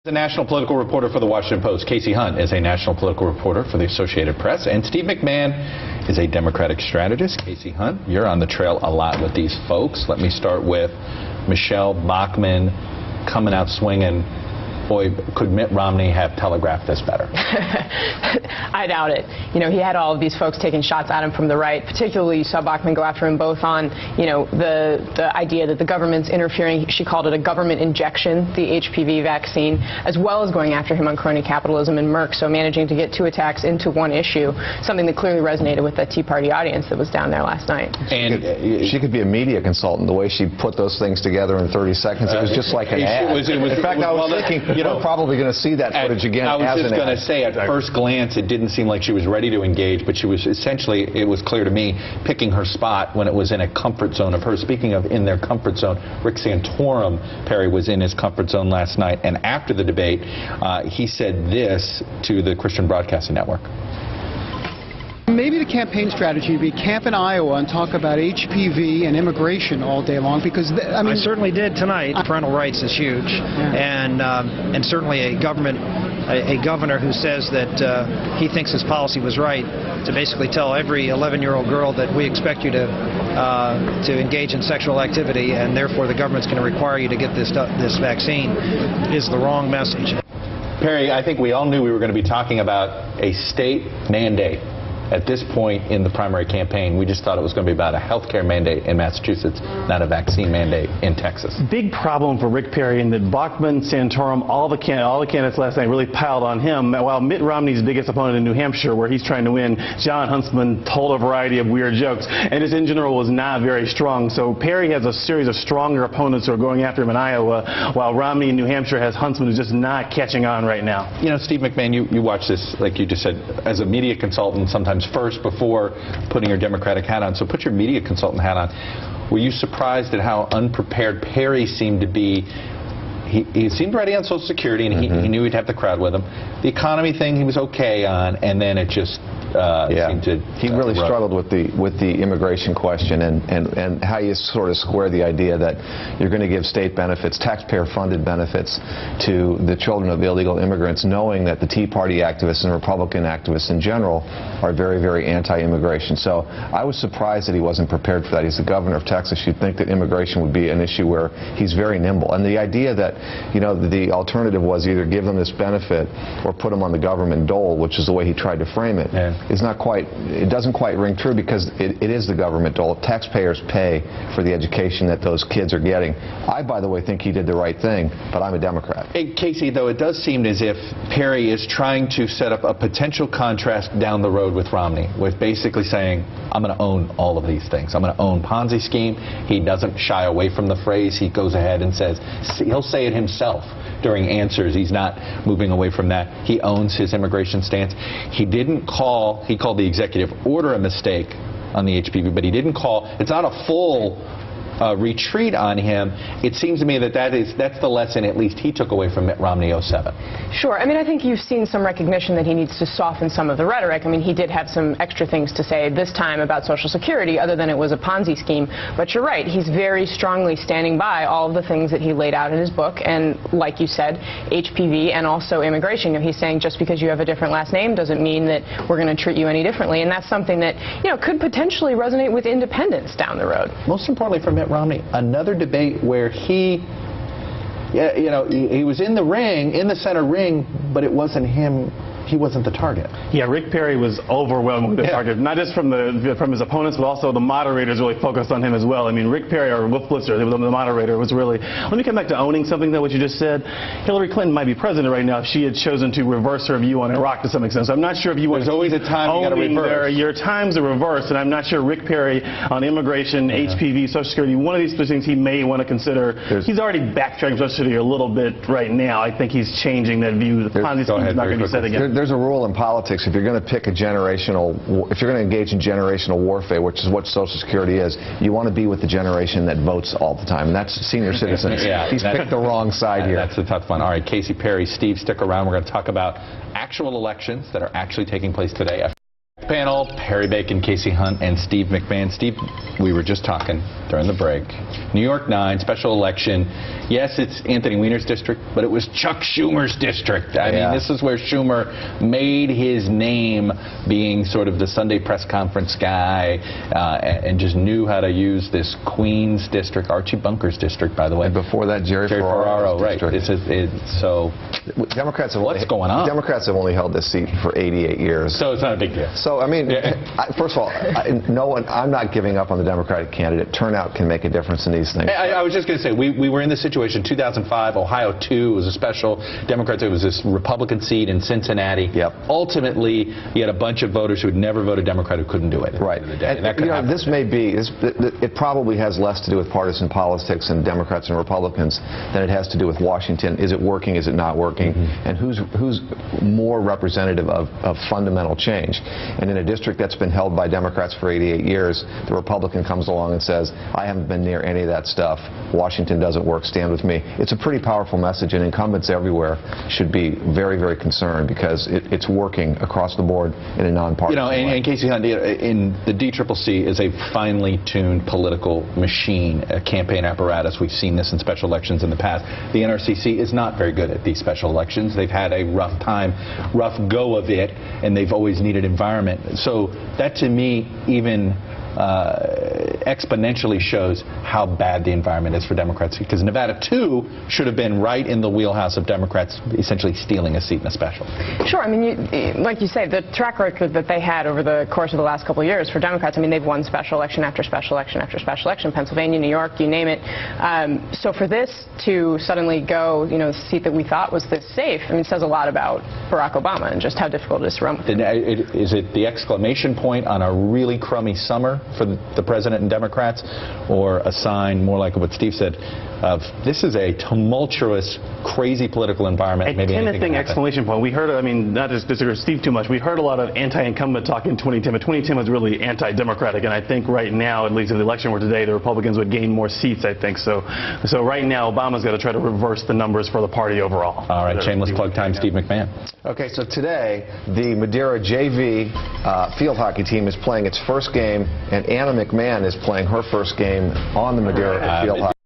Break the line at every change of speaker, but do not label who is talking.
The national political reporter for the Washington Post. Casey Hunt is a national political reporter for the Associated Press, and Steve McMahon is a Democratic strategist. Casey Hunt, you're on the trail a lot with these folks. Let me start with Michelle Bachmann coming out swinging. Boy, could Mitt Romney have telegraphed this better?
I doubt it. You know, he had all of these folks taking shots at him from the right. Particularly, you saw Bachmann go after him both on, you know, the idea that the government's interfering. She called it a government injection, the HPV vaccine, as well as going after him on crony capitalism and Merck. So managing to get two attacks into one issue, something that clearly resonated with that Tea Party audience that was down there last night.
And she could be a media consultant. The way she put those things together in 30 seconds, it was just like an ad.
In fact, I was thinking,
you know, probably going to see that footage again.
I was just going to say, at first glance, it didn't seem like she was ready to engage, but she was essentially, it was clear to me, picking her spot when it was in a comfort zone of hers. Speaking of in their comfort zone, Rick Santorum, Perry, was in his comfort zone last night, and after the debate, he said this to the Christian Broadcasting Network.
Maybe the campaign strategy would be camp in Iowa and talk about HPV and immigration all day long, because
I certainly did tonight. Parental rights is huge, and certainly a governor who says that he thinks his policy was right, to basically tell every 11-year-old girl that we expect you to engage in sexual activity, and therefore the government's going to require you to get this vaccine, is the wrong message.
Perry, I think we all knew we were going to be talking about a state mandate. At this point in the primary campaign, we just thought it was going to be about a health care mandate in Massachusetts, not a vaccine mandate in Texas.
Big problem for Rick Perry in that Bachmann, Santorum, all the candidates last night really piled on him, while Mitt Romney's biggest opponent in New Hampshire, where he's trying to win, John Huntsman, told a variety of weird jokes, and just in general was not very strong. So Perry has a series of stronger opponents who are going after him in Iowa, while Romney in New Hampshire has Huntsman, who's just not catching on right now.
You know, Steve McMahon, you watch this, like you just said, as a media consultant, sometimes first before putting your Democratic hat on. So put your media consultant hat on. Were you surprised at how unprepared Perry seemed to be? He seemed ready on Social Security, and he knew he'd have the crowd with him. The economy thing he was okay on, and then it just seemed to...
He really struggled with the immigration question and how you sort of square the idea that you're going to give state benefits, taxpayer-funded benefits, to the children of illegal immigrants, knowing that the Tea Party activists and Republican activists in general are very, very anti-immigration. So I was surprised that he wasn't prepared for that. He's the governor of Texas. You'd think that immigration would be an issue where he's very nimble. And the idea that, you know, the alternative was either give them this benefit or put them on the government dole, which is the way he tried to frame it, is not quite, it doesn't quite ring true, because it is the government dole. Taxpayers pay for the education that those kids are getting. I, by the way, think he did the right thing, but I'm a Democrat.
Hey, Casey, though, it does seem as if Perry is trying to set up a potential contrast down the road with Romney, with basically saying, I'm going to own all of these things. I'm going to own Ponzi scheme. He doesn't shy away from the phrase. He goes ahead and says, he'll say it himself during answers. He's not moving away from that. He owns his immigration stance. He called the executive order a mistake on the HPV, but he didn't call, it's not a full retreat on him. It seems to me that that's the lesson at least he took away from Mitt Romney 07.
Sure. I mean, I think you've seen some recognition that he needs to soften some of the rhetoric. I mean, he did have some extra things to say this time about Social Security, other than it was a Ponzi scheme. But you're right. He's very strongly standing by all of the things that he laid out in his book. And like you said, HPV and also immigration. You know, he's saying just because you have a different last name doesn't mean that we're going to treat you any differently. And that's something that, you know, could potentially resonate with independents down the road.
Most importantly for Mitt Romney, another debate where he was in the ring, in the center ring, but it wasn't him. He wasn't the target.
Yeah, Rick Perry was overwhelmed with the target, not just from his opponents, but also the moderators really focused on him as well. I mean, Rick Perry, or Wolf Blitzer, the moderator, was really... Let me come back to owning something, though, what you just said. Hillary Clinton might be president right now if she had chosen to reverse her view on Iraq to some extent. So I'm not sure if you want...
There's always a time you got to reverse.
Your times are reversed, and I'm not sure Rick Perry on immigration, HPV, Social Security, one of these things he may want to consider. He's already backtracking Social Security a little bit right now. I think he's changing that view. The Ponzi scheme is not going to be said again.
There's a rule in politics. If you're going to pick if you're going to engage in generational warfare, which is what Social Security is, you want to be with the generation that votes all the time, and that's senior citizens. He's picked the wrong side here.
That's a tough one. All right, Casey, Perry, Steve, stick around. We're going to talk about actual elections that are actually taking place today. panel, Perry Bacon, Casey Hunt, and Steve McMahon. Steve, we were just talking during the break. New York 9, special election. Yes, it's Anthony Weiner's district, but it was Chuck Schumer's district. I mean, this is where Schumer made his name being sort of the Sunday press conference guy and just knew how to use this Queens district, Archie Bunker's district, by the way.
And before that, Jerry Ferraro's
right.
So Democrats have
what's going on?
Democrats have only held this seat for 88 years.
So it's not a big deal.
So, I mean, first of all, I'm not giving up on the Democratic candidate. Turnout can make a difference in these things.
I was just going to say, we were in this situation in 2005. Ohio 2 was a special Democrat. It was this Republican seat in Cincinnati.
Yep.
Ultimately, you had a bunch of voters who had never voted Democrat who couldn't do it.
Right.
And that could happen.
This may be, it probably has less to do with partisan politics and Democrats and Republicans than it has to do with Washington. Is it working? Is it not working? Mm-hmm. And who's more representative of fundamental change? And in a district that's been held by Democrats for 88 years, the Republican comes along and says, I haven't been near any of that stuff. Washington doesn't work. Stand with me. It's a pretty powerful message, and incumbents everywhere should be very, very concerned because it's working across the board in a nonpartisan way.
And Casey Hunt, in the DCCC is a finely tuned political machine, a campaign apparatus. We've seen this in special elections in the past. The NRCC is not very good at these special elections. They've had a rough go of it, and they've always needed environment. So that, to me, even exponentially shows how bad the environment is for Democrats, because Nevada 2 should have been right in the wheelhouse of Democrats essentially stealing a seat in a special.
Sure. I mean, like you say, the track record that they had over the course of the last couple of years for Democrats, I mean, they've won special election after special election after special election, Pennsylvania, New York, you name it. So for this to suddenly go, the seat that we thought was this safe, I mean, it says a lot about Barack Obama and just how difficult it is to run with him.
Is it the exclamation point on a really crummy summer for the president and Democrats, or a sign more like what Steve said of this is a tumultuous, crazy political environment?
A tennis exclamation point. We heard, I mean, not to disagree with Steve too much, we heard a lot of anti-incumbent talk in 2010, but 2010 was really anti-democratic, and I think right now, at least in the election where today, the Republicans would gain more seats, I think. So right now, Obama's got to try to reverse the numbers for the party overall.
All right, shameless plug time, Steve McMahon.
Okay, so today, the Madeira JV field hockey team is playing its first game, and Anna McMahon is playing her first game on the Madeira field hockey.